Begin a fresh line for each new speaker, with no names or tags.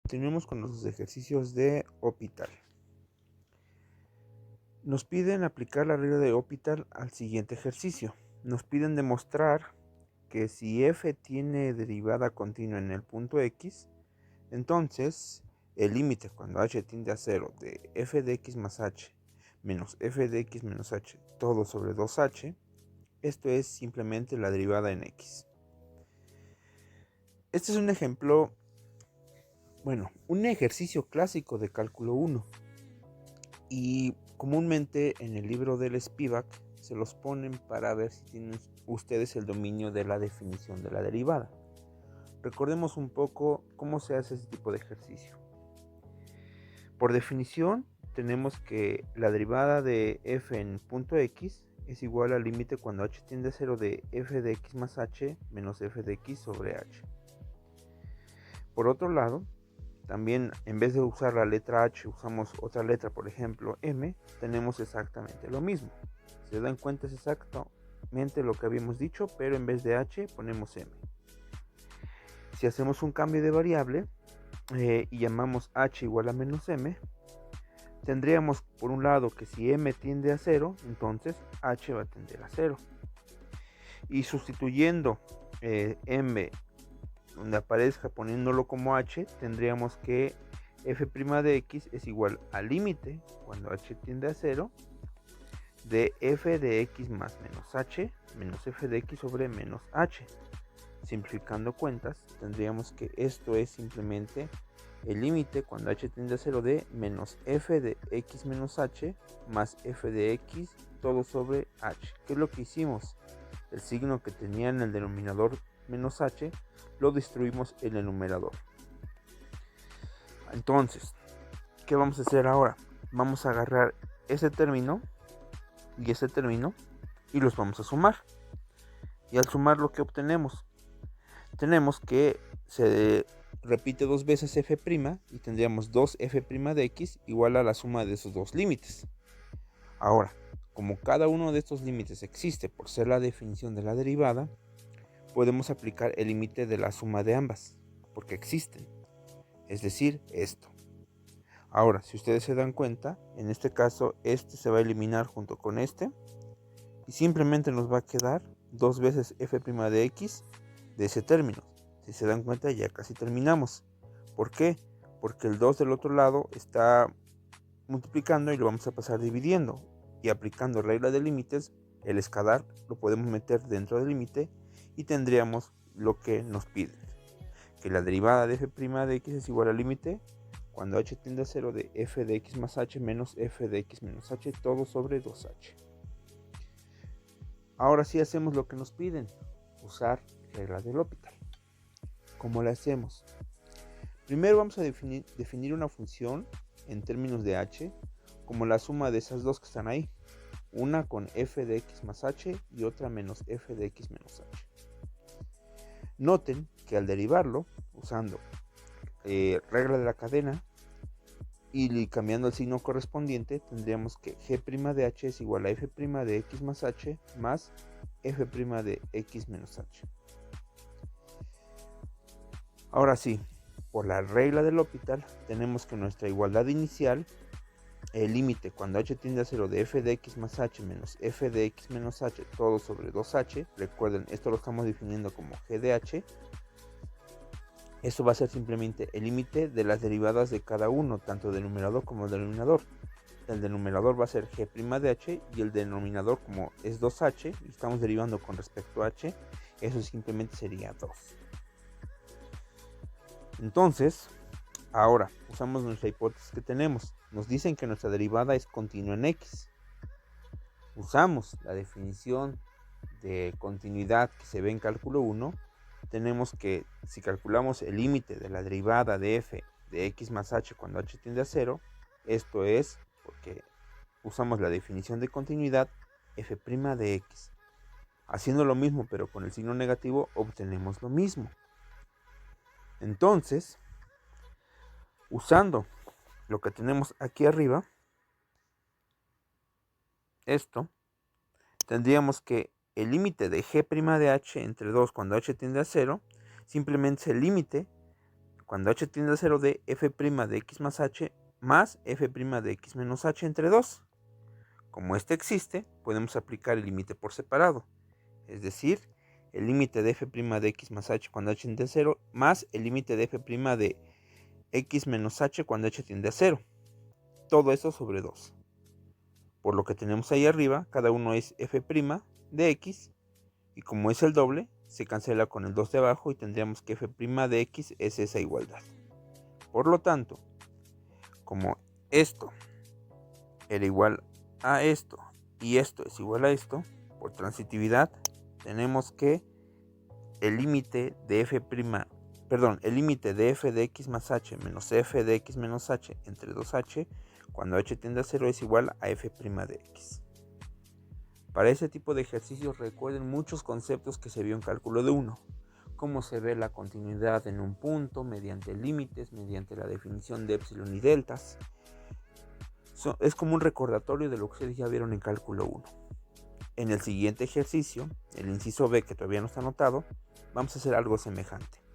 Continuemos con los ejercicios de Hopital. Nos piden aplicar la regla de Hopital al siguiente ejercicio. Nos piden demostrar que si f tiene derivada continua en el punto x, entonces el límite cuando h tiende a 0 de f de x más h menos f de x menos h todo sobre 2h, esto es simplemente la derivada en x. Este es un ejemplo, un ejercicio clásico de cálculo 1. Y comúnmente en el libro del Spivak se los ponen para ver si tienen ustedes el dominio de la definición de la derivada. Recordemos un poco cómo se hace este tipo de ejercicio. Por definición, tenemos que la derivada de f en punto x es igual al límite cuando h tiende a 0 de f de x más h menos f de x sobre h. Por otro lado, también en vez de usar la letra H usamos otra letra, por ejemplo M, tenemos exactamente lo mismo. Si se dan cuenta es exactamente lo que habíamos dicho, pero en vez de H ponemos M. Si hacemos un cambio de variable y llamamos H igual a menos M, tendríamos por un lado que si M tiende a 0, entonces H va a tender a 0. Y sustituyendo M donde aparezca poniéndolo como h, tendríamos que f' de x es igual al límite cuando h tiende a 0 de f de x más menos h menos f de x sobre menos h. Simplificando cuentas, tendríamos que esto es simplemente el límite cuando h tiende a 0 de menos f de x menos h más f de x todo sobre h. ¿Qué es lo que hicimos? El signo que tenía en el denominador menos h lo distribuimos en el numerador. Entonces, ¿qué vamos a hacer ahora? Vamos a agarrar ese término y ese término y los vamos a sumar. Y al sumar lo que obtenemos, tenemos que se repite dos veces f' y tendríamos 2f' de x igual a la suma de esos dos límites. Ahora, como cada uno de estos límites existe por ser la definición de la derivada, podemos aplicar el límite de la suma de ambas, porque existen, es decir, esto. Ahora, si ustedes se dan cuenta, en este caso este se va a eliminar junto con este y simplemente nos va a quedar dos veces f' de x de ese término. Si se dan cuenta, ya casi terminamos. ¿Por qué? Porque el 2 del otro lado está multiplicando y lo vamos a pasar dividiendo, y aplicando regla de límites, el escalar lo podemos meter dentro del límite y tendríamos lo que nos piden, que la derivada de f' de x es igual al límite cuando h tiende a 0 de f de x más h menos f de x menos h todo sobre 2h. Ahora sí hacemos lo que nos piden, usar regla del Hopital. ¿Cómo la hacemos? Primero vamos a definir una función en términos de h como la suma de esas dos que están ahí, una con f de x más h y otra menos f de x menos h. Noten que al derivarlo, usando regla de la cadena y cambiando el signo correspondiente, tendríamos que g' de h es igual a f' de x más h más f' de x menos h. Ahora sí, por la regla del Hopital, tenemos que nuestra igualdad inicial, el límite cuando h tiende a 0 de f de x más h menos f de x menos h todo sobre 2h, recuerden, esto lo estamos definiendo como g de h, esto va a ser simplemente el límite de las derivadas de cada uno, tanto del numerador como del denominador. El denominador va a ser g' de h y el denominador, como es 2h y estamos derivando con respecto a h, eso simplemente sería 2. Entonces, ahora usamos nuestra hipótesis que tenemos. Nos dicen que nuestra derivada es continua en x. Usamos la definición de continuidad que se ve en cálculo 1. Tenemos que, si calculamos el límite de la derivada de f de x más h cuando h tiende a 0, esto es, porque usamos la definición de continuidad, f' de x. Haciendo lo mismo pero con el signo negativo, obtenemos lo mismo. Entonces, usando lo que tenemos aquí arriba, esto, tendríamos que el límite de g' de h entre 2 cuando h tiende a 0, simplemente es el límite cuando h tiende a 0 de f' de x más h más f' de x menos h entre 2. Como este existe, podemos aplicar el límite por separado, es decir, el límite de f' de x más h cuando h tiende a 0 más el límite de f' de x menos h cuando h tiende a 0. Todo eso sobre 2. Por lo que tenemos ahí arriba, cada uno es f' de x, y como es el doble, se cancela con el 2 de abajo y tendríamos que f' de x es esa igualdad. Por lo tanto, como esto era igual a esto y esto es igual a esto, por transitividad tenemos que el límite de f', el límite de f de x más h menos f de x menos h entre 2h cuando h tiende a 0 es igual a f' de x. Para ese tipo de ejercicios recuerden muchos conceptos que se vio en cálculo de 1, cómo se ve la continuidad en un punto mediante límites, mediante la definición de epsilon y deltas. Es como un recordatorio de lo que ustedes ya vieron en cálculo 1. En el siguiente ejercicio, el inciso B que todavía no está anotado, vamos a hacer algo semejante.